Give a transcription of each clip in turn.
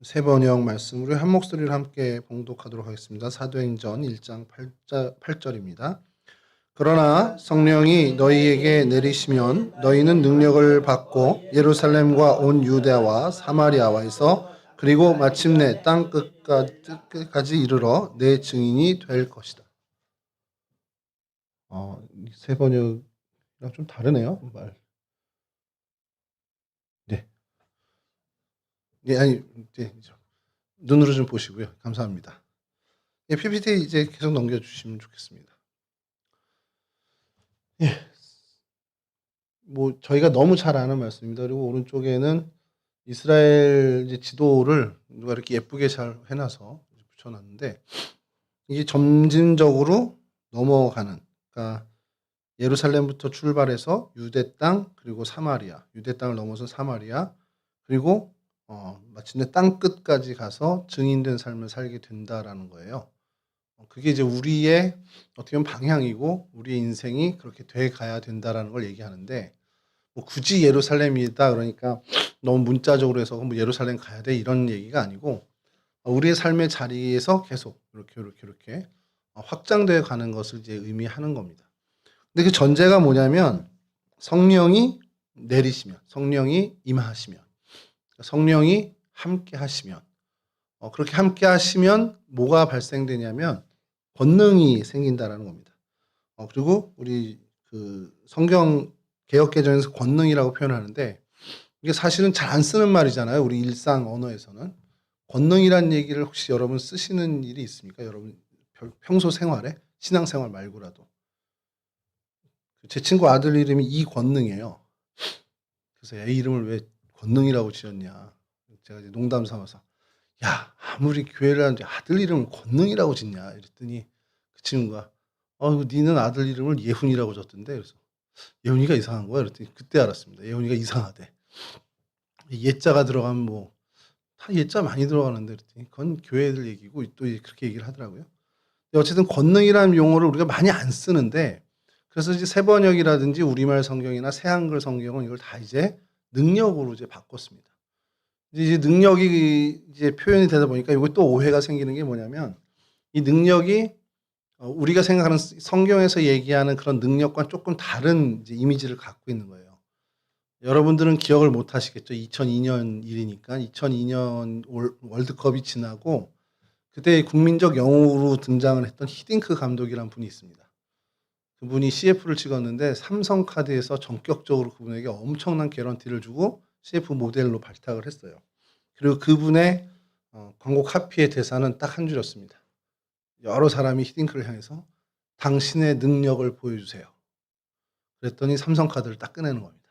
세 번역 말씀으로 한 목소리를 함께 봉독하도록 하겠습니다. 사도행전 1장 8절입니다. 그러나 성령이 너희에게 내리시면 너희는 능력을 받고 예루살렘과 온 유대와 사마리아와에서 그리고 마침내 땅 끝까지 이르러 내 증인이 될 것이다. 세 번역이랑 좀 다르네요. 말. 네. 네, 아니, 네, 눈으로 좀 보시고요. 감사합니다. 예, PPT 이제 계속 넘겨주시면 좋겠습니다. 예, 뭐 저희가 너무 잘 아는 말씀입니다. 그리고 오른쪽에는 이스라엘 이제 지도를 누가 이렇게 예쁘게 잘 해놔서 붙여놨는데 이게 점진적으로 넘어가는, 그러니까 예루살렘부터 출발해서 유대 땅 그리고 사마리아, 유대 땅을 넘어서 사마리아 그리고 마침내 땅 끝까지 가서 증인된 삶을 살게 된다라는 거예요. 그게 이제 우리의 어떻게 보면 방향이고 우리의 인생이 그렇게 돼 가야 된다라는 걸 얘기하는데, 뭐 굳이 예루살렘이다 그러니까 너무 문자적으로 해서 뭐 예루살렘 가야 돼 이런 얘기가 아니고 우리의 삶의 자리에서 계속 이렇게 확장되어 가는 것을 이제 의미하는 겁니다. 근데 그 전제가 뭐냐면 성령이 내리시면, 성령이 임하시면, 성령이 함께 하시면, 그렇게 함께 하시면 뭐가 발생되냐면 권능이 생긴다라는 겁니다. 그리고 우리 그 성경 개역개정에서 권능이라고 표현하는데 이게 사실은 잘 안 쓰는 말이잖아요. 우리 일상 언어에서는. 권능이란 얘기를 혹시 여러분 쓰시는 일이 있습니까? 여러분 평소 생활에 신앙생활 말고라도. 제 친구 아들 이름이 이권능이에요. 그래서 애 이름을 왜 권능이라고 지었냐. 제가 이제 농담 삼아서 야, 아무리 교회를 하는데 아들 이름을 권능이라고 짓냐 이랬더니 그 친구가 니는 아들 이름을 예훈이라고 줬던데. 그래서 예훈이가 이상한 거야? 그랬더니 그때 알았습니다. 예훈이가 이상하대. 예자가 들어가면 뭐 다 예자 많이 들어가는데 그랬더니 그건 교회 애들 얘기고 또 그렇게 얘기를 하더라고요. 어쨌든 권능이라는 용어를 우리가 많이 안 쓰는데, 그래서 이제 세번역이라든지 우리말 성경이나 새한글 성경은 이걸 다 이제 능력으로 이제 바꿨습니다. 이제 능력이 이제 표현이 되다 보니까 이거 또 오해가 생기는 게 뭐냐면 이 능력이 우리가 생각하는 성경에서 얘기하는 그런 능력과 조금 다른 이제 이미지를 갖고 있는 거예요. 여러분들은 기억을 못 하시겠죠. 2002년 일이니까 2002년 월드컵이 지나고 그때 국민적 영웅으로 등장을 했던 히딩크 감독이라는 분이 있습니다. 그분이 CF를 찍었는데 삼성카드에서 전격적으로 그분에게 엄청난 개런티를 주고 CF 모델로 발탁을 했어요. 그리고 그분의 광고 카피의 대사는 딱 한 줄이었습니다. 여러 사람이 히딩크를 향해서 당신의 능력을 보여주세요. 그랬더니 삼성카드를 딱 꺼내는 겁니다.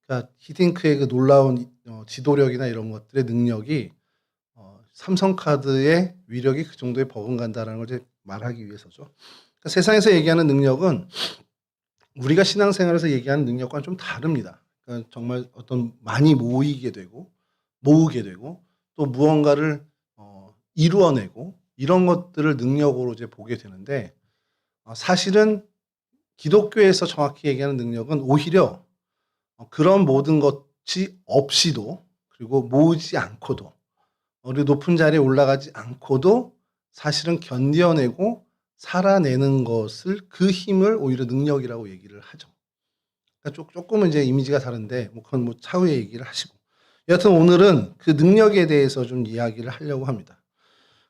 그러니까 히딩크의 그 놀라운 지도력이나 이런 것들의 능력이 삼성카드의 위력이 그 정도에 버금간다라는 걸 이제 말하기 위해서죠. 그러니까 세상에서 얘기하는 능력은 우리가 신앙생활에서 얘기하는 능력과는 좀 다릅니다. 그러니까 정말 어떤 많이 모으게 되고 또 무언가를 이루어내고 이런 것들을 능력으로 이제 보게 되는데, 사실은 기독교에서 정확히 얘기하는 능력은 오히려 그런 모든 것이 없이도 그리고 모으지 않고도 우리 높은 자리에 올라가지 않고도 사실은 견뎌내고 살아내는 것을, 그 힘을 오히려 능력이라고 얘기를 하죠. 그러니까 조금은 이제 이미지가 다른데 뭐 그건 뭐 차후에 얘기를 하시고, 여하튼 오늘은 그 능력에 대해서 좀 이야기를 하려고 합니다.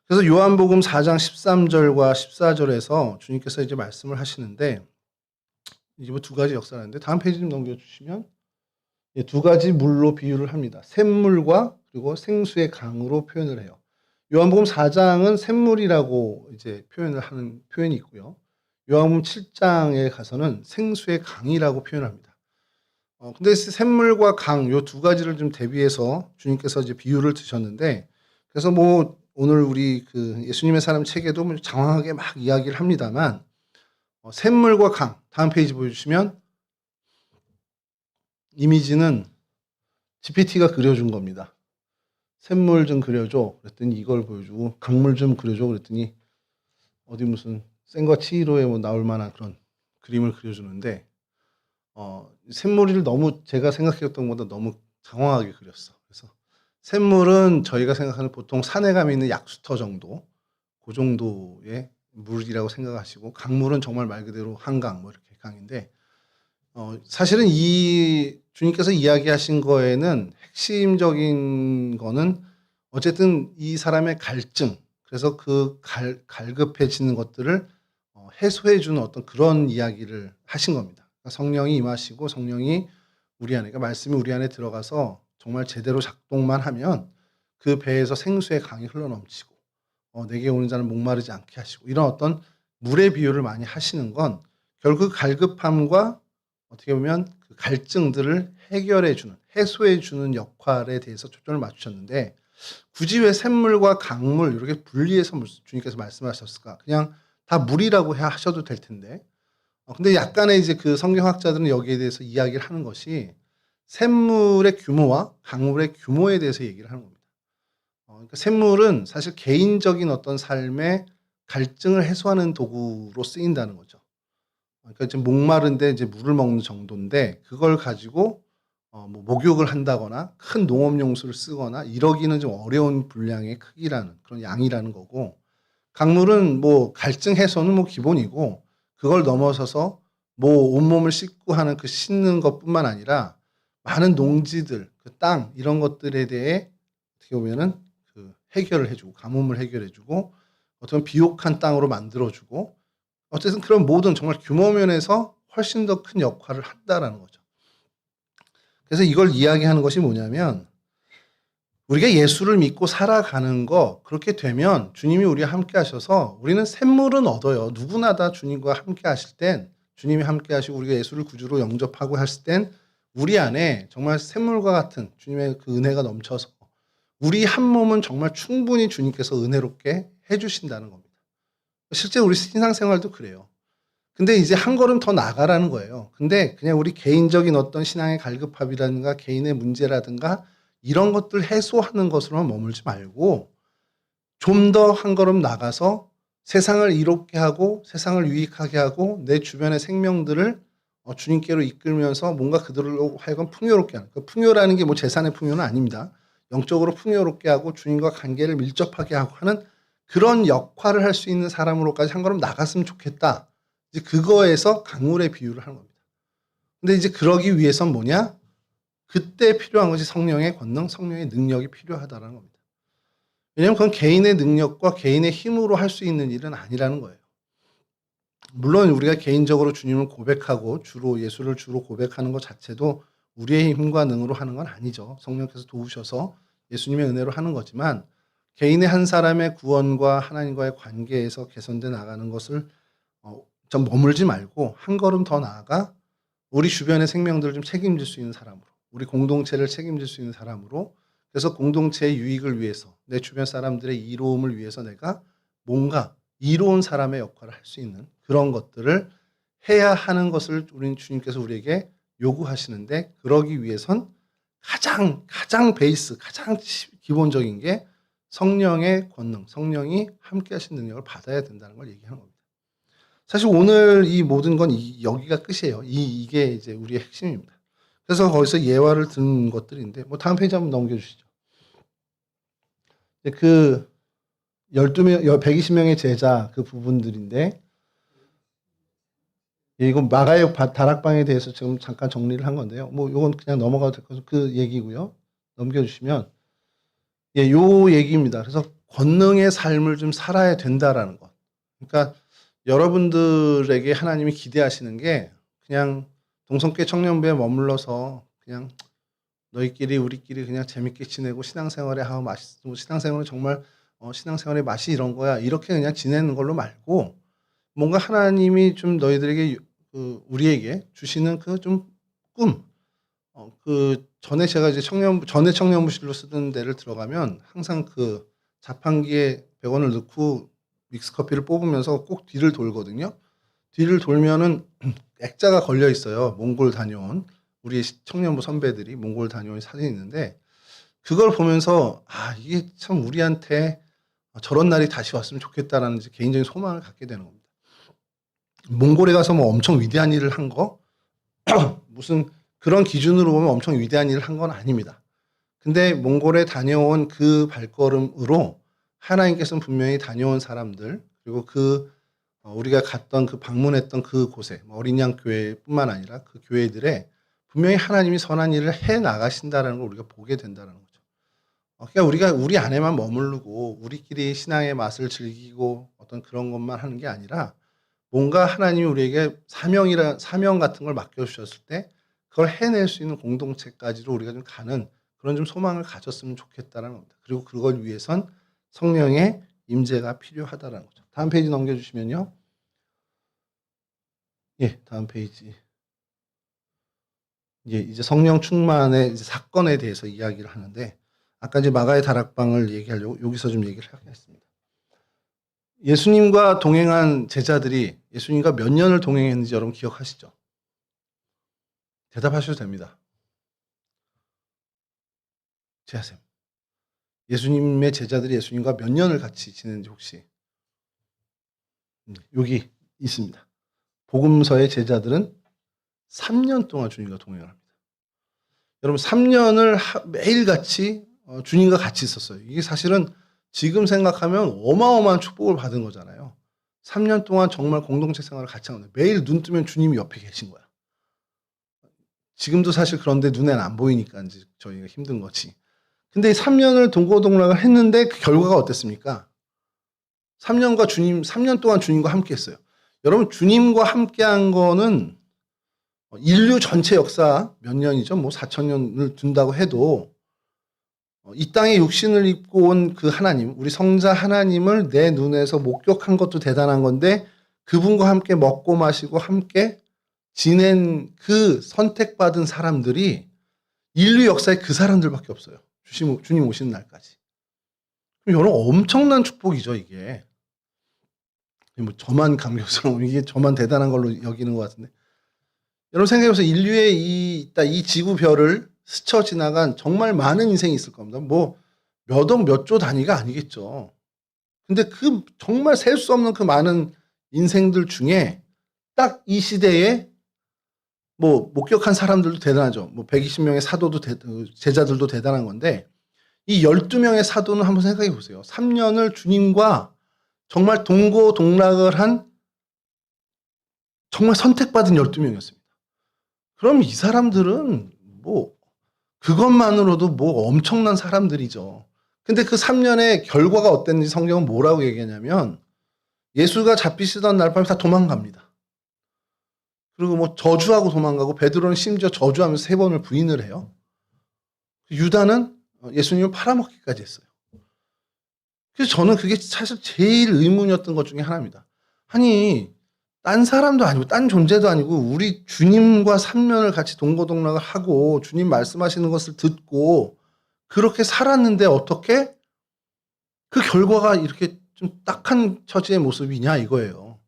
그래서 요한복음 4장 13절과 14절에서 주님께서 이제 말씀을 하시는데 이제 뭐 두 가지 역사를 하는데 다음 페이지 좀 넘겨주시면 두 가지 물로 비유를 합니다. 샘물과 그리고 생수의 강으로 표현을 해요. 요한복음 4장은 샘물이라고 이제 표현을 하는 표현이 있고요. 요한복음 7장에 가서는 생수의 강이라고 표현합니다. 근데 샘물과 강 요 두 가지를 좀 대비해서 주님께서 이제 비유를 드셨는데, 그래서 뭐 오늘 우리 그 예수님의 사람 책에도 뭐 장황하게 막 이야기를 합니다만 샘물과 강 다음 페이지 보여주시면 이미지는 GPT가 그려준 겁니다. 샘물 좀 그려줘 그랬더니 이걸 보여주고, 강물 좀 그려줘 그랬더니 어디 무슨 센과 치히로에 뭐 나올 만한 그런 그림을 그려주는데 샘물을 너무 제가 생각했던 것보다 너무 장황하게 그렸어. 그래서 샘물은 저희가 생각하는 보통 산에 가면 있는 약수터 정도, 그 정도의 물이라고 생각하시고, 강물은 정말 말 그대로 한강 뭐 이렇게 강인데, 사실은 이 주님께서 이야기하신 거에는 핵심적인 거는 어쨌든 이 사람의 갈증, 그래서 그 갈급해지는 것들을 해소해 주는 어떤 그런 이야기를 하신 겁니다. 그러니까 성령이 임하시고 성령이 우리 안에, 그러니까 말씀이 우리 안에 들어가서 정말 제대로 작동만 하면 그 배에서 생수의 강이 흘러넘치고 내게 오는 자는 목마르지 않게 하시고, 이런 어떤 물의 비유를 많이 하시는 건 결국 갈급함과 어떻게 보면 그 갈증들을 해결해 주는, 해소해 주는 역할에 대해서 초점을 맞추셨는데, 굳이 왜 샘물과 강물 이렇게 분리해서 주님께서 말씀하셨을까? 그냥 다 물이라고 하셔도 될 텐데. 근데 약간의 이제 그 성경학자들은 여기에 대해서 이야기를 하는 것이 샘물의 규모와 강물의 규모에 대해서 얘기를 하는 겁니다. 그러니까 샘물은 사실 개인적인 어떤 삶의 갈증을 해소하는 도구로 쓰인다는 거죠. 그러니까 지금 목마른데 이제 물을 먹는 정도인데, 그걸 가지고 뭐 목욕을 한다거나 큰 농업 용수를 쓰거나 이러기는 좀 어려운 분량의 크기라는 그런 양이라는 거고, 강물은 뭐 갈증 해소는 뭐 기본이고, 그걸 넘어서서 뭐 온몸을 씻고 하는 그 씻는 것뿐만 아니라 많은 농지들, 그 땅 이런 것들에 대해 어떻게 보면은 그 해결을 해주고, 가뭄을 해결해주고, 어떤 비옥한 땅으로 만들어주고, 어쨌든 그런 모든 정말 규모 면에서 훨씬 더 큰 역할을 한다라는 거죠. 그래서 이걸 이야기하는 것이 뭐냐면, 우리가 예수를 믿고 살아가는 거, 그렇게 되면 주님이 우리와 함께 하셔서 우리는 샘물은 얻어요. 누구나 다 주님과 함께 하실 땐, 주님이 함께 하시고 우리가 예수를 구주로 영접하고 했을 땐 우리 안에 정말 샘물과 같은 주님의 그 은혜가 넘쳐서 우리 한 몸은 정말 충분히 주님께서 은혜롭게 해주신다는 겁니다. 실제 우리 신앙생활도 그래요. 근데 이제 한 걸음 더 나아가라는 거예요. 근데 그냥 우리 개인적인 어떤 신앙의 갈급함이라든가 개인의 문제라든가 이런 것들 해소하는 것으로만 머물지 말고 좀 더 한 걸음 나가서 세상을 이롭게 하고 세상을 유익하게 하고 내 주변의 생명들을 주님께로 이끌면서 뭔가 그들로 하여금 풍요롭게 하는, 그 풍요라는 게 뭐 재산의 풍요는 아닙니다. 영적으로 풍요롭게 하고 주님과 관계를 밀접하게 하고 하는 그런 역할을 할 수 있는 사람으로까지 한 걸음 나갔으면 좋겠다. 이제 그거에서 강물의 비유를 하는 겁니다. 근데 이제 그러기 위해선 뭐냐? 그때 필요한 것이 성령의 권능, 성령의 능력이 필요하다는 겁니다. 왜냐하면 그건 개인의 능력과 개인의 힘으로 할 수 있는 일은 아니라는 거예요. 물론 우리가 개인적으로 주님을 고백하고 예수를 주로 고백하는 것 자체도 우리의 힘과 능으로 하는 건 아니죠. 성령께서 도우셔서 예수님의 은혜로 하는 거지만, 개인의 한 사람의 구원과 하나님과의 관계에서 개선돼 나가는 것을 좀 머물지 말고 한 걸음 더 나아가 우리 주변의 생명들을 좀 책임질 수 있는 사람으로, 우리 공동체를 책임질 수 있는 사람으로, 그래서 공동체의 유익을 위해서, 내 주변 사람들의 이로움을 위해서 내가 뭔가 이로운 사람의 역할을 할 수 있는 그런 것들을 해야 하는 것을 우리 주님께서 우리에게 요구하시는데, 그러기 위해선 가장 베이스, 가장 기본적인 게 성령의 권능, 성령이 함께 하신 능력을 받아야 된다는 걸 얘기하는 겁니다. 사실 오늘 이 모든 건 여기가 끝이에요. 이게 이제 우리의 핵심입니다. 그래서 거기서 예화를 든 것들인데, 뭐 다음 페이지 한번 넘겨주시죠. 그 12명, 120명의 제자 그 부분들인데, 이건 마가의 다락방에 대해서 지금 잠깐 정리를 한 건데요. 뭐 이건 그냥 넘어가도 될 것은 그 얘기고요. 넘겨주시면, 요 얘기입니다. 그래서 권능의 삶을 좀 살아야 된다라는 것. 그러니까 여러분들에게 하나님이 기대하시는 게 그냥 동성교 청년부에 머물러서 그냥 너희끼리 우리끼리 그냥 재밌게 지내고 신앙생활에 하고 신앙생활은 정말 신앙생활의 맛이 이런 거야, 이렇게 그냥 지내는 걸로 말고, 뭔가 하나님이 좀 너희들에게 우리에게 주시는 그 좀 꿈, 그 전에 제가 이제 전에 청년부실로 쓰던 데를 들어가면 항상 그 자판기에 100원을 넣고 믹스커피를 뽑으면서 꼭 뒤를 돌거든요. 뒤를 돌면은 액자가 걸려 있어요. 몽골 다녀온 우리 청년부 선배들이 몽골 다녀온 사진이 있는데, 그걸 보면서 이게 참 우리한테 저런 날이 다시 왔으면 좋겠다라는 개인적인 소망을 갖게 되는 겁니다. 몽골에 가서 뭐 엄청 위대한 일을 한 거 무슨 그런 기준으로 보면 엄청 위대한 일을 한 건 아닙니다. 근데 몽골에 다녀온 그 발걸음으로 하나님께서는 분명히 다녀온 사람들, 그리고 우리가 갔던 방문했던 그곳에, 어린 양 교회뿐만 아니라 그 교회들에 분명히 하나님이 선한 일을 해 나가신다라는 걸 우리가 보게 된다는 거죠. 그러니까 우리 안에만 머무르고 우리끼리 신앙의 맛을 즐기고 어떤 그런 것만 하는 게 아니라, 뭔가 하나님이 우리에게 사명 같은 걸 맡겨주셨을 때 그걸 해낼 수 있는 공동체까지로 우리가 좀 가는 그런 좀 소망을 가졌으면 좋겠다라는 겁니다. 그리고 그걸 위해선 성령의 임재가 필요하다라는 거죠. 다음 페이지 넘겨주시면요. 예, 다음 페이지. 예, 이제 성령 충만의 이제 사건에 대해서 이야기를 하는데, 아까 이제 마가의 다락방을 얘기하려고 여기서 좀 얘기를 하겠습니다. 예수님과 동행한 제자들이 예수님과 몇 년을 동행했는지 여러분 기억하시죠? 대답하셔도 됩니다. 제하쌤. 예수님의 제자들이 예수님과 몇 년을 같이 지냈는지 혹시? 여기 있습니다. 복음서의 제자들은 3년 동안 주님과 동행을 합니다. 여러분 3년을 매일같이 주님과 같이 있었어요. 이게 사실은 지금 생각하면 어마어마한 축복을 받은 거잖아요. 3년 동안 정말 공동체 생활을 같이 하는데 매일 눈 뜨면 주님이 옆에 계신 거야. 지금도 사실 그런데 눈에는 안 보이니까 이제 저희가 힘든 거지. 근데 3년을 동고동락을 했는데 그 결과가 어땠습니까? 3년 동안 주님과 함께 했어요. 여러분, 주님과 함께 한 거는 인류 전체 역사 몇 년이죠? 4,000년을 둔다고 해도 이 땅에 육신을 입고 온 그 하나님, 우리 성자 하나님을 내 눈에서 목격한 것도 대단한 건데, 그분과 함께 먹고 마시고 함께 지낸 그 선택받은 사람들이 인류 역사에 그 사람들밖에 없어요. 주님 오시는 날까지. 여러분, 엄청난 축복이죠, 이게. 저만 감격스러운, 이게 저만 대단한 걸로 여기는 것 같은데. 여러분 생각해보세요. 인류의 이 지구별을 스쳐 지나간 정말 많은 인생이 있을 겁니다. 몇 억, 몇 조 단위가 아니겠죠. 근데 정말 셀 수 없는 그 많은 인생들 중에 딱 이 시대에 목격한 사람들도 대단하죠. 120명의 사도도 제자들도 대단한 건데, 이 12명의 사도는 한번 생각해 보세요. 3년을 주님과 정말 동고동락을 한 정말 선택받은 12명이었습니다. 그럼 이 사람들은 그것만으로도 엄청난 사람들이죠. 근데 그 3년의 결과가 어땠는지 성경은 뭐라고 얘기하냐면, 예수가 잡히시던 날 밤에 다 도망갑니다. 그리고 저주하고 도망가고, 베드로는 심지어 저주하면서 3번을 부인을 해요. 유다는 예수님을 팔아먹기까지 했어요. 그래서 저는 그게 사실 제일 의문이었던 것 중에 하나입니다. 아니, 딴 사람도 아니고 딴 존재도 아니고 우리 주님과 3년을 같이 동고동락을 하고 주님 말씀하시는 것을 듣고 그렇게 살았는데 어떻게 그 결과가 이렇게 좀 딱한 처지의 모습이냐 이거예요.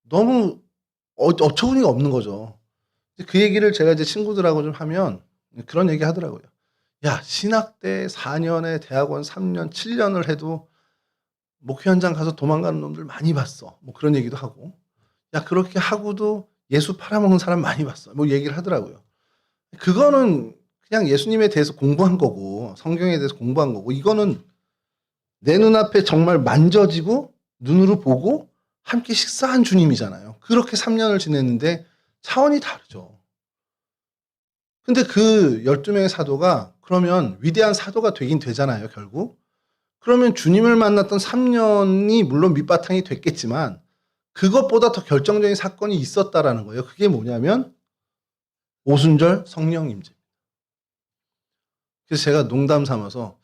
너무 어처구니가 없는 거죠. 그 얘기를 제가 이제 친구들하고 좀 하면 그런 얘기 하더라고요. 야, 신학대 4년에 대학원 3년, 7년을 해도 목회 현장 가서 도망가는 놈들 많이 봤어. 그런 얘기도 하고. 야, 그렇게 하고도 예수 팔아먹는 사람 많이 봤어. 얘기를 하더라고요. 그거는 그냥 예수님에 대해서 공부한 거고, 성경에 대해서 공부한 거고, 이거는 내 눈앞에 정말 만져지고, 눈으로 보고, 함께 식사한 주님이잖아요. 그렇게 3년을 지냈는데 차원이 다르죠. 근데 그 12명의 사도가 그러면 위대한 사도가 되긴 되잖아요, 결국. 그러면 주님을 만났던 3년이 물론 밑바탕이 됐겠지만 그것보다 더 결정적인 사건이 있었다라는 거예요. 그게 뭐냐면 오순절 성령 임재. 그래서 제가 농담 삼아서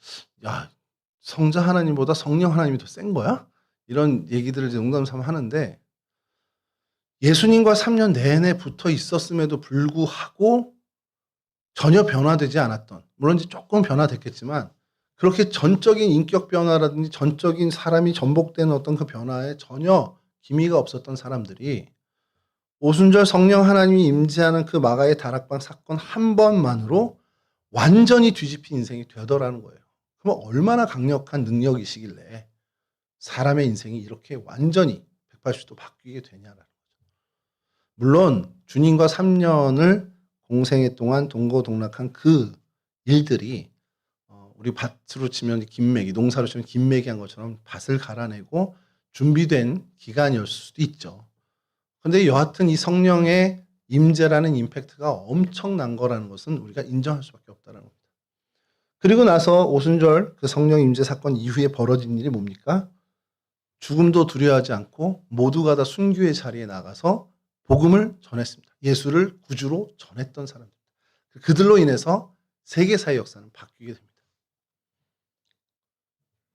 야, 성자 하나님보다 성령 하나님이 더 센 거야? 이런 얘기들을 이제 농담 삼아 하는데, 예수님과 3년 내내 붙어 있었음에도 불구하고 전혀 변화되지 않았던, 물론 이제 조금 변화됐겠지만 그렇게 전적인 인격 변화라든지 전적인 사람이 전복되는 어떤 그 변화에 전혀 기미가 없었던 사람들이 오순절 성령 하나님이 임재하는 그 마가의 다락방 사건 한 번만으로 완전히 뒤집힌 인생이 되더라는 거예요. 그럼 얼마나 강력한 능력이시길래 사람의 인생이 이렇게 완전히 180도 바뀌게 되냐라는 거죠. 물론 주님과 3년을 공생애 동안 동고동락한 그 일들이 우리 밭으로 치면 김매기, 농사로 치면 김매기 한 것처럼 밭을 갈아내고 준비된 기간이었을 수도 있죠. 근데 여하튼 이 성령의 임재라는 임팩트가 엄청난 거라는 것은 우리가 인정할 수밖에 없다는 겁니다. 그리고 나서 오순절 그 성령 임재 사건 이후에 벌어진 일이 뭡니까? 죽음도 두려워하지 않고 모두가 다 순교의 자리에 나가서 복음을 전했습니다. 예수를 구주로 전했던 사람들. 그들로 인해서 세계사의 역사는 바뀌게 됩니다.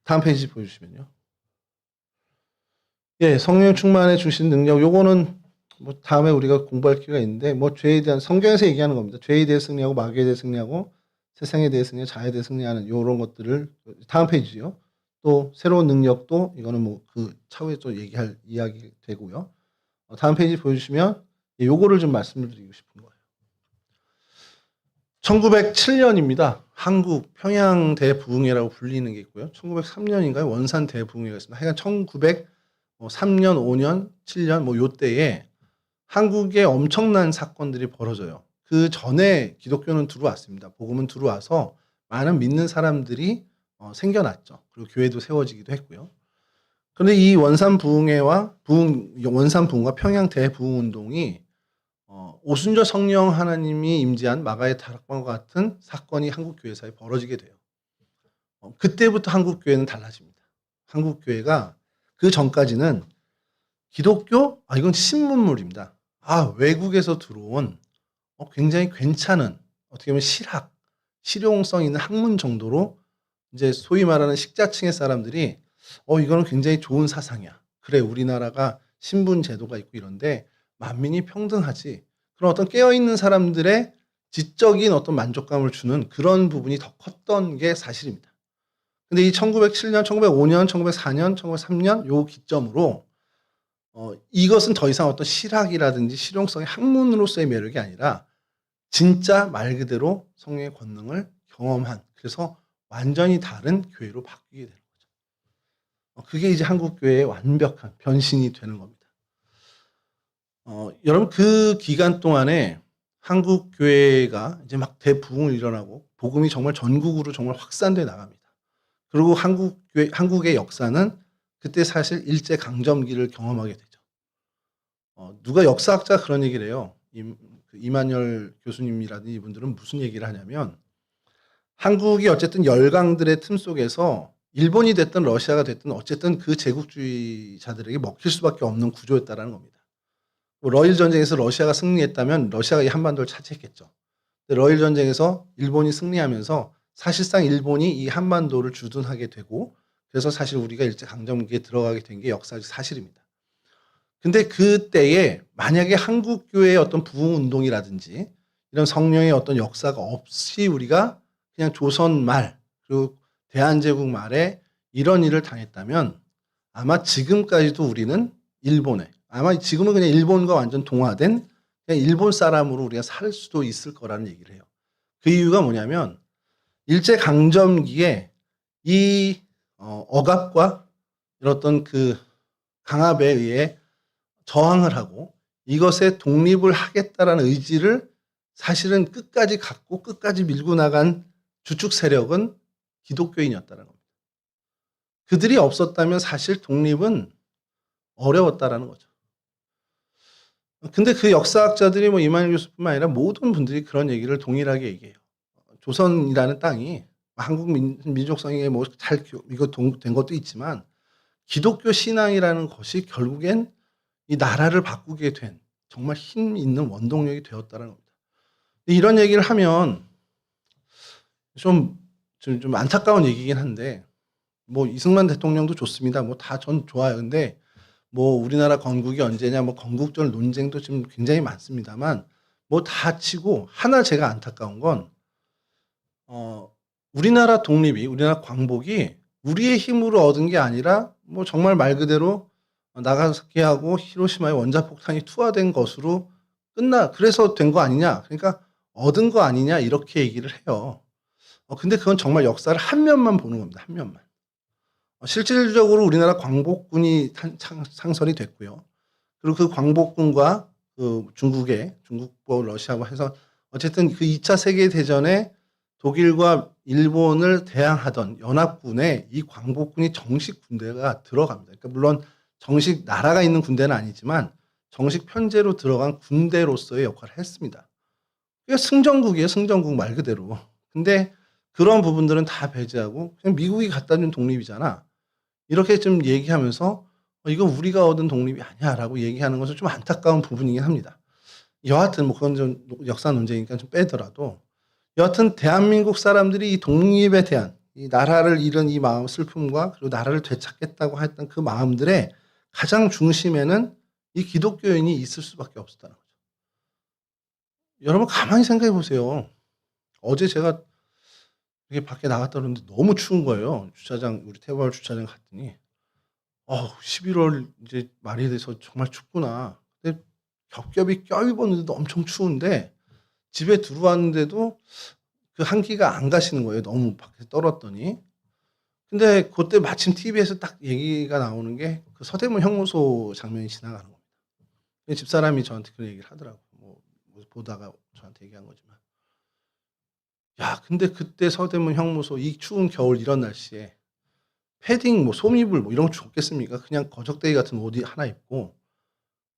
다음 페이지 보여주시면요. 예, 성령 충만해 주신 능력. 요거는 뭐 다음에 우리가 공부할 기회가 있는데 뭐 죄에 대한 성경에서 얘기하는 겁니다. 죄에 대해 승리하고 마귀에 대해 승리하고 세상에 대해 승리하고 자아에 대해 승리하는 요런 것들을 다음 페이지요. 또 새로운 능력도 이거는 뭐 그 차후에 또 얘기할 이야기 되고요. 다음 페이지 보여주시면 요거를 좀 말씀을 드리고 싶은 거예요. 1907년입니다. 한국 평양 대부흥회라고 불리는 게 있고요. 1903년인가요? 원산 대부흥회가 있습니다. 하여간 1903년, 5년, 7년 뭐 요때에 한국에 엄청난 사건들이 벌어져요. 그 전에 기독교는 들어왔습니다. 복음은 들어와서 많은 믿는 사람들이 생겨났죠. 그리고 교회도 세워지기도 했고요. 그런데 이 원산 부흥회와 원산 부흥과 평양 대부흥 운동이 오순절 성령 하나님이 임재한 마가의 다락방과 같은 사건이 한국 교회사에 벌어지게 돼요. 그때부터 한국 교회는 달라집니다. 한국 교회가 그 전까지는 기독교? 이건 신문물입니다. 외국에서 들어온 굉장히 괜찮은 어떻게 보면 실용성 있는 학문 정도로 이제 소위 말하는 식자층의 사람들이 이거는 굉장히 좋은 사상이야. 그래, 우리나라가 신분 제도가 있고 이런데 만민이 평등하지. 그런 어떤 깨어있는 사람들의 지적인 어떤 만족감을 주는 그런 부분이 더 컸던 게 사실입니다. 근데 이 1907년, 1905년, 1904년, 1903년 요 기점으로 이것은 더 이상 어떤 실학이라든지 실용성의 학문으로서의 매력이 아니라 진짜 말 그대로 성령의 권능을 경험한, 그래서 완전히 다른 교회로 바뀌게 되는 거죠. 그게 이제 한국 교회의 완벽한 변신이 되는 겁니다. 여러분 그 기간 동안에 한국 교회가 이제 막 대부흥을 일어나고 복음이 정말 전국으로 정말 확산돼 나갑니다. 그리고 한국의 역사는 그때 사실 일제 강점기를 경험하게 되죠. 누가 역사학자 그런 얘기를 해요. 이만열 교수님이라든지 이분들은 무슨 얘기를 하냐면 한국이 어쨌든 열강들의 틈 속에서 일본이 됐든 러시아가 됐든 어쨌든 그 제국주의자들에게 먹힐 수밖에 없는 구조였다라는 겁니다. 러일 전쟁에서 러시아가 승리했다면 러시아가 이 한반도를 차지했겠죠. 러일 전쟁에서 일본이 승리하면서 사실상 일본이 이 한반도를 주둔하게 되고 그래서 사실 우리가 일제 강점기에 들어가게 된 게 역사적 사실입니다. 근데 그때에 만약에 한국 교회의 어떤 부흥 운동이라든지 이런 성령의 어떤 역사가 없이 우리가 그냥 조선 말 그리고 대한제국 말에 이런 일을 당했다면 아마 지금까지도 우리는 아마 지금은 그냥 일본과 완전 동화된 그냥 일본 사람으로 우리가 살 수도 있을 거라는 얘기를 해요. 그 이유가 뭐냐면 일제 강점기에 이 억압과 이런 어떤 그 강압에 의해 저항을 하고 이것에 독립을 하겠다라는 의지를 사실은 끝까지 갖고 끝까지 밀고 나간 주축 세력은 기독교인이었다는 겁니다. 그들이 없었다면 사실 독립은 어려웠다라는 거죠. 근데 그 역사학자들이 뭐 이만희 교수뿐만 아니라 모든 분들이 그런 얘기를 동일하게 얘기해요. 조선이라는 땅이 한국 민족성에 뭐 잘 이거 된 것도 있지만 기독교 신앙이라는 것이 결국엔 이 나라를 바꾸게 된 정말 힘 있는 원동력이 되었다는 겁니다. 이런 얘기를 하면 좀 안타까운 얘기긴 한데 뭐 이승만 대통령도 좋습니다. 뭐 다 전 좋아요. 근데 뭐 우리나라 건국이 언제냐 뭐 건국절 논쟁도 지금 굉장히 많습니다만 뭐 다 치고 하나 제가 안타까운 건 우리나라 독립이 우리나라 광복이 우리의 힘으로 얻은 게 아니라 뭐 정말 말 그대로 나가사키하고 히로시마의 원자폭탄이 투하된 것으로 그래서 된 거 아니냐. 그러니까 얻은 거 아니냐 이렇게 얘기를 해요. 근데 그건 정말 역사를 한 면만 보는 겁니다. 한 면만. 실질적으로 우리나라 광복군이 창설이 됐고요. 그리고 그 광복군과 그 중국과 러시아와 해서 어쨌든 그 2차 세계대전에 독일과 일본을 대항하던 연합군에 이 광복군이 정식 군대가 들어갑니다. 그러니까 물론 정식 나라가 있는 군대는 아니지만 정식 편제로 들어간 군대로서의 역할을 했습니다. 그러니까 승전국이에요. 승전국 말 그대로. 근데 그런 부분들은 다 배제하고 그냥 미국이 갖다 준 독립이잖아. 이렇게 좀 얘기하면서 이건 우리가 얻은 독립이 아니야라고 얘기하는 것은 좀 안타까운 부분이긴 합니다. 여하튼 뭐 그건 좀 역사 논쟁이니까 좀 빼더라도 여하튼 대한민국 사람들이 이 독립에 대한 이 나라를 잃은 이 마음 슬픔과 그리고 나라를 되찾겠다고 했던 그 마음들의 가장 중심에는 이 기독교인이 있을 수밖에 없었다는 거죠. 여러분 가만히 생각해 보세요. 어제 제가 이렇게 밖에 나갔다 그러는데 너무 추운 거예요. 주차장 우리 태화울 주차장 갔더니 11월 이제 말이 돼서 정말 춥구나. 근데 겹겹이 껴입었는데도 엄청 추운데 집에 들어왔는데도 그 한기가 안 가시는 거예요. 너무 밖에 떨었더니. 근데 그때 마침 TV에서 딱 얘기가 나오는 게 그 서대문 형무소 장면이 지나가는 겁니다. 집사람이 저한테 그런 얘기를 하더라고요. 뭐 보다가 저한테 얘기한 거지만. 야, 근데 그때 서대문 형무소 이 추운 겨울 이런 날씨에 패딩 뭐 소미불 뭐 이런 거 좋겠습니까? 그냥 거적대기 같은 옷 하나 입고.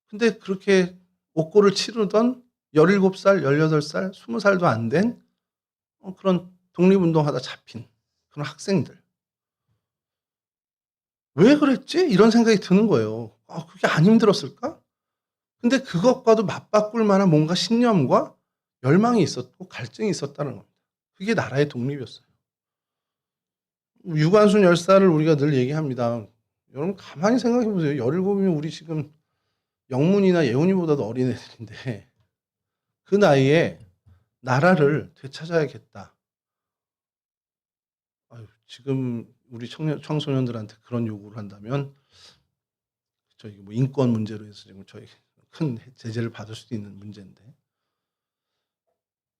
근데 그렇게 옥고를 치르던 17살, 18살, 20살도 안 된 그런 독립운동하다 잡힌 그런 학생들. 왜 그랬지? 이런 생각이 드는 거예요. 그게 안 힘들었을까? 근데 그것과도 맞바꿀 만한 뭔가 신념과 열망이 있었고 갈증이 있었다는 겁니다. 그게 나라의 독립이었어요. 유관순 열사를 우리가 늘 얘기합니다. 여러분 가만히 생각해 보세요. 17이면 우리 지금 영문이나 예훈이보다도 어린 애들인데 그 나이에 나라를 되찾아야겠다. 지금 우리 청소년들한테 그런 요구를 한다면 저희 뭐 인권 문제로 해서 지금 저희 큰 제재를 받을 수도 있는 문제인데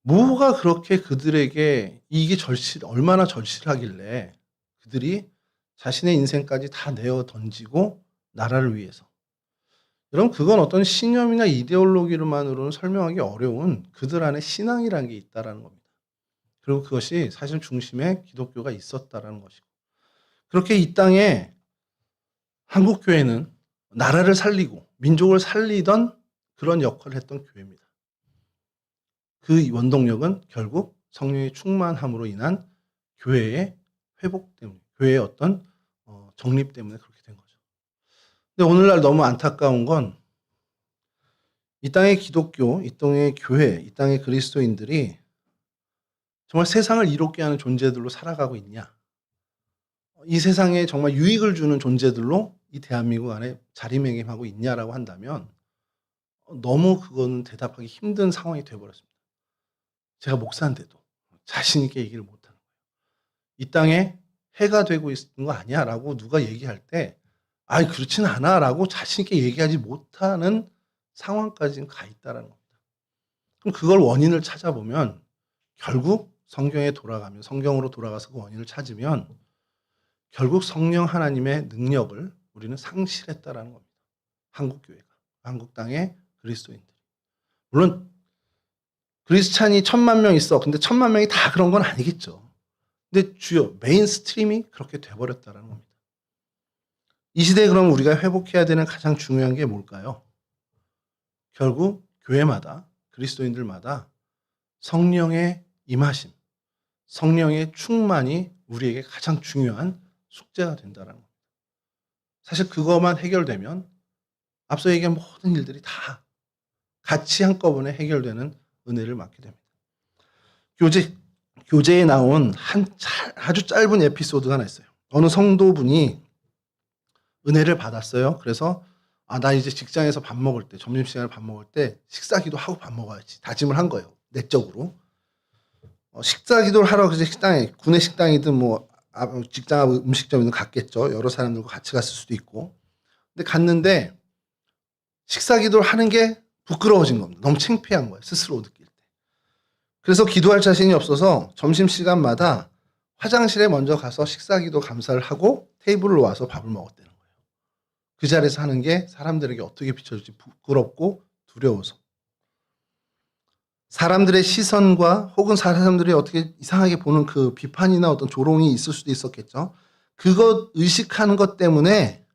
뭐가 그렇게 그들에게 이게 얼마나 절실하길래 그들이 자신의 인생까지 다 내어 던지고 나라를 위해서. 여러분 그건 어떤 신념이나 이데올로기로만으로는 설명하기 어려운 그들 안에 신앙이라는 게 있다라는 겁니다. 그리고 그것이 사실 중심에 기독교가 있었다라는 것이고. 그렇게 이 땅에 한국 교회는 나라를 살리고 민족을 살리던 그런 역할을 했던 교회입니다. 그 원동력은 결국 성령의 충만함으로 인한 교회의 회복 때문에, 교회의 어떤 정립 때문에 그렇게 된 거죠. 근데 오늘날 너무 안타까운 건 이 땅의 기독교, 이 땅의 교회, 이 땅의 그리스도인들이 정말 세상을 이롭게 하는 존재들로 살아가고 있냐? 이 세상에 정말 유익을 주는 존재들로 이 대한민국 안에 자리매김하고 있냐라고 한다면 너무 그거는 대답하기 힘든 상황이 되어버렸습니다. 제가 목사인데도 자신 있게 얘기를 못하는 거예요. 이 땅에 해가 되고 있는 거 아니야라고 누가 얘기할 때 그렇진 않아라고 자신 있게 얘기하지 못하는 상황까지 가 있다라는 겁니다. 그럼 그걸 원인을 찾아보면 결국 성경에 돌아가면 성경으로 돌아가서 그 원인을 찾으면 결국 성령 하나님의 능력을 우리는 상실했다라는 겁니다. 한국 교회가, 한국 땅의 그리스도인들이. 물론 그리스찬이 1,000만 명 있어. 근데 1,000만 명이 다 그런 건 아니겠죠. 근데 주요 메인스트림이 그렇게 돼버렸다라는 겁니다. 이 시대에 그럼 우리가 회복해야 되는 가장 중요한 게 뭘까요? 결국 교회마다 그리스도인들마다 성령의 임하심, 성령의 충만이 우리에게 가장 중요한 숙제가 된다는 겁니다. 사실 그것만 해결되면 앞서 얘기한 모든 일들이 다 같이 한꺼번에 해결되는 은혜를 맡게 됩니다. 교재에 나온 아주 짧은 에피소드가 하나 있어요. 어느 성도분이 은혜를 받았어요. 그래서 나 이제 직장에서 밥 먹을 때, 점심시간에 밥 먹을 때 식사기도 하고 밥 먹어야지 다짐을 한 거예요. 내적으로. 식사기도를 하러 그제 식당에, 구내 식당이든 뭐 직장 앞 음식점이든 갔겠죠. 여러 사람들과 같이 갔을 수도 있고. 근데 갔는데 식사기도를 하는 게 부끄러워진 겁니다. 너무 창피한 거예요. 스스로 느낄 때. 그래서 기도할 자신이 없어서 점심시간마다 화장실에 먼저 가서 식사기도 감사를 하고 테이블로 와서 밥을 먹었다는 거예요. 그 자리에서 하는 게 사람들에게 어떻게 비춰질지 부끄럽고 두려워서. 사람들의 시선과 혹은 사람들이 어떻게 이상하게 보는 그 비판이나 어떤 조롱이 있을 수도 있었겠죠. 그것 의식하는 것 때문에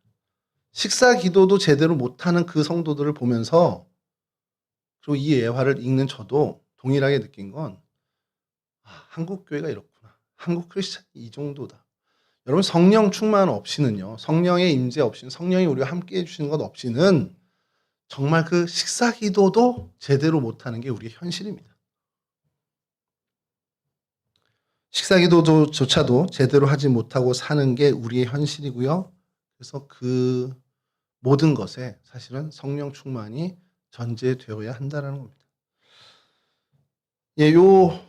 식사 기도도 제대로 못하는 그 성도들을 보면서 그리고 이 예화를 읽는 저도 동일하게 느낀 건 한국 교회가 이렇구나. 한국 크리스찬이 이 정도다. 여러분 성령 충만 없이는요. 성령의 임재 없이는 성령이 우리와 함께 해주시는 것 없이는 정말 그 식사 기도도 제대로 못하는 게 우리의 현실입니다. 식사 기도조차도 제대로 하지 못하고 사는 게 우리의 현실이고요. 그래서 그 모든 것에 사실은 성령 충만이 전제되어야 한다는 겁니다. 예, 요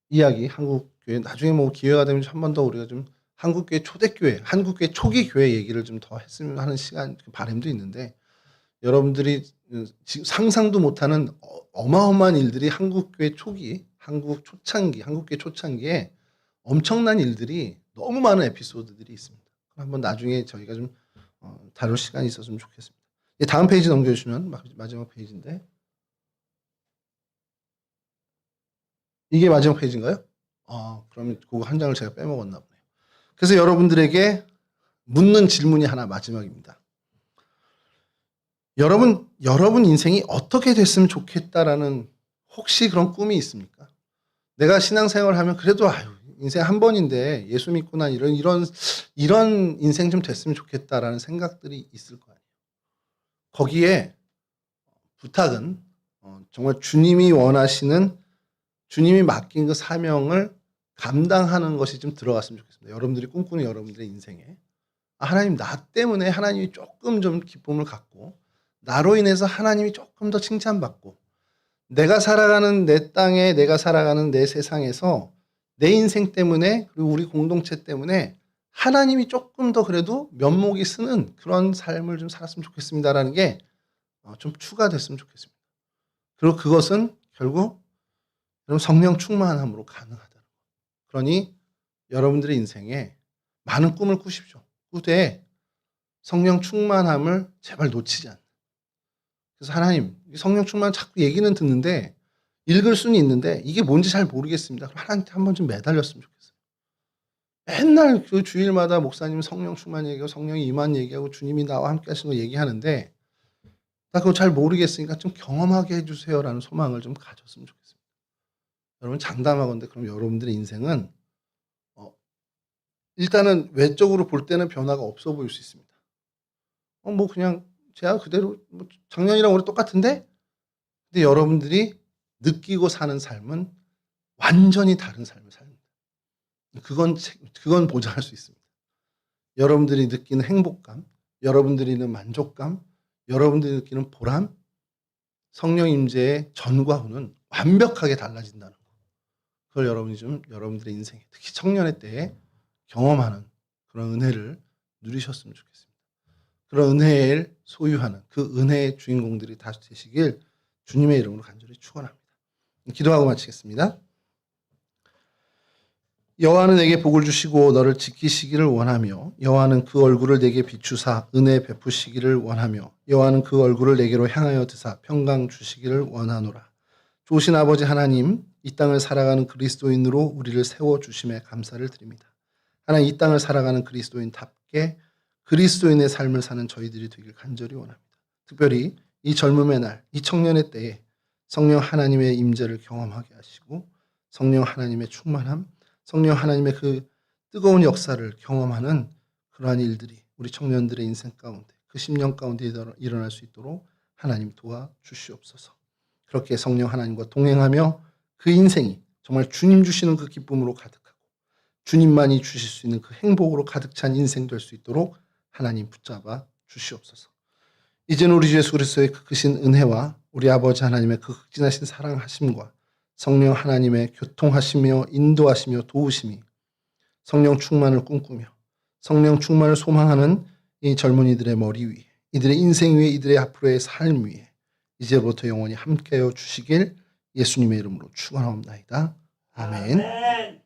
이야기 한국교회 나중에 뭐 기회가 되면 한 번 더 우리가 좀 한국교회 초대교회, 한국교회 초기 교회 얘기를 좀 더 했으면 하는 시간 바람도 있는데 여러분들이 지금 상상도 못하는 어마어마한 일들이 한국교회 초기, 한국 초창기, 한국교회 초창기에 엄청난 일들이 너무 많은 에피소드들이 있습니다. 한번 나중에 저희가 좀 다룰 시간이 있었으면 좋겠습니다. 다음 페이지 넘겨주시면 마지막 페이지인데 이게 마지막 페이지인가요? 그러면 그거 한 장을 제가 빼먹었나 보네요. 그래서 여러분들에게 묻는 질문이 하나 마지막입니다. 여러분 인생이 어떻게 됐으면 좋겠다라는 혹시 그런 꿈이 있습니까? 내가 신앙생활을 하면 그래도 인생 한 번인데 예수 믿고 난 이런 인생 좀 됐으면 좋겠다라는 생각들이 있을 거 아니에요. 거기에 부탁은 정말 주님이 원하시는 주님이 맡긴 그 사명을 감당하는 것이 좀 들어갔으면 좋겠습니다. 여러분들이 꿈꾸는 여러분들의 인생에 하나님 나 때문에 하나님이 조금 좀 기쁨을 갖고 나로 인해서 하나님이 조금 더 칭찬받고 내가 살아가는 내 땅에 내가 살아가는 내 세상에서 내 인생 때문에 그리고 우리 공동체 때문에 하나님이 조금 더 그래도 면목이 쓰는 그런 삶을 좀 살았으면 좋겠습니다라는 게 좀 추가됐으면 좋겠습니다. 그리고 그것은 결국 성령 충만함으로 가능하다. 그러니 여러분들의 인생에 많은 꿈을 꾸십시오. 꾸되 성령 충만함을 제발 놓치지 않는. 그래서 하나님 성령 충만 자꾸 얘기는 듣는데 읽을 수는 있는데 이게 뭔지 잘 모르겠습니다. 그럼 하나님한테 한번 좀 매달렸으면 좋겠어요. 맨날 그 주일마다 목사님 성령 충만 얘기하고 성령이 임한 얘기하고 주님이 나와 함께 하시는 거 얘기하는데 나 그거 잘 모르겠으니까 좀 경험하게 해주세요라는 소망을 좀 가졌으면 좋겠습니다. 여러분 장담하건대 그럼 여러분들의 인생은 일단은 외적으로 볼 때는 변화가 없어 보일 수 있습니다. 뭐 그냥 제가 그대로 뭐 작년이랑 올해 똑같은데 근데 여러분들이 느끼고 사는 삶은 완전히 다른 삶을 삽니다. 그건 보장할 수 있습니다. 여러분들이 느끼는 행복감, 여러분들이 느끼는 만족감, 여러분들이 느끼는 보람, 성령 임재의 전과 후는 완벽하게 달라진다는 거. 그걸 여러분이 좀 여러분들의 인생에 특히 청년의 때에 경험하는 그런 은혜를 누리셨으면 좋겠습니다. 그런 은혜를 소유하는 그 은혜의 주인공들이 다시 되시길 주님의 이름으로 간절히 축원합니다. 기도하고 마치겠습니다. 여호와는 내게 복을 주시고 너를 지키시기를 원하며 여호와는 그 얼굴을 내게 비추사 은혜 베푸시기를 원하며 여호와는 그 얼굴을 내게로 향하여 드사 평강 주시기를 원하노라. 좋으신 아버지 하나님, 이 땅을 살아가는 그리스도인으로 우리를 세워주심에 감사를 드립니다. 하나님, 이 땅을 살아가는 그리스도인답게 그리스도인의 삶을 사는 저희들이 되길 간절히 원합니다. 특별히 이 젊음의 날, 이 청년의 때에 성령 하나님의 임재를 경험하게 하시고 성령 하나님의 충만함, 성령 하나님의 그 뜨거운 역사를 경험하는 그러한 일들이 우리 청년들의 인생 가운데 그 10년 가운데 일어날 수 있도록 하나님 도와주시옵소서. 그렇게 성령 하나님과 동행하며 그 인생이 정말 주님 주시는 그 기쁨으로 가득하고 주님만이 주실 수 있는 그 행복으로 가득 찬 인생 될 수 있도록 하나님 붙잡아 주시옵소서. 이제는 우리 주 예수 그리스도의 그 크신 은혜와 우리 아버지 하나님의 그 극진하신 사랑하심과 성령 하나님의 교통하시며 인도하시며 도우심이 성령 충만을 꿈꾸며 성령 충만을 소망하는 이 젊은이들의 머리 위에 이들의 인생 위에 이들의 앞으로의 삶 위에 이제부터 영원히 함께하여 주시길 예수님의 이름으로 축원하옵나이다. 아멘.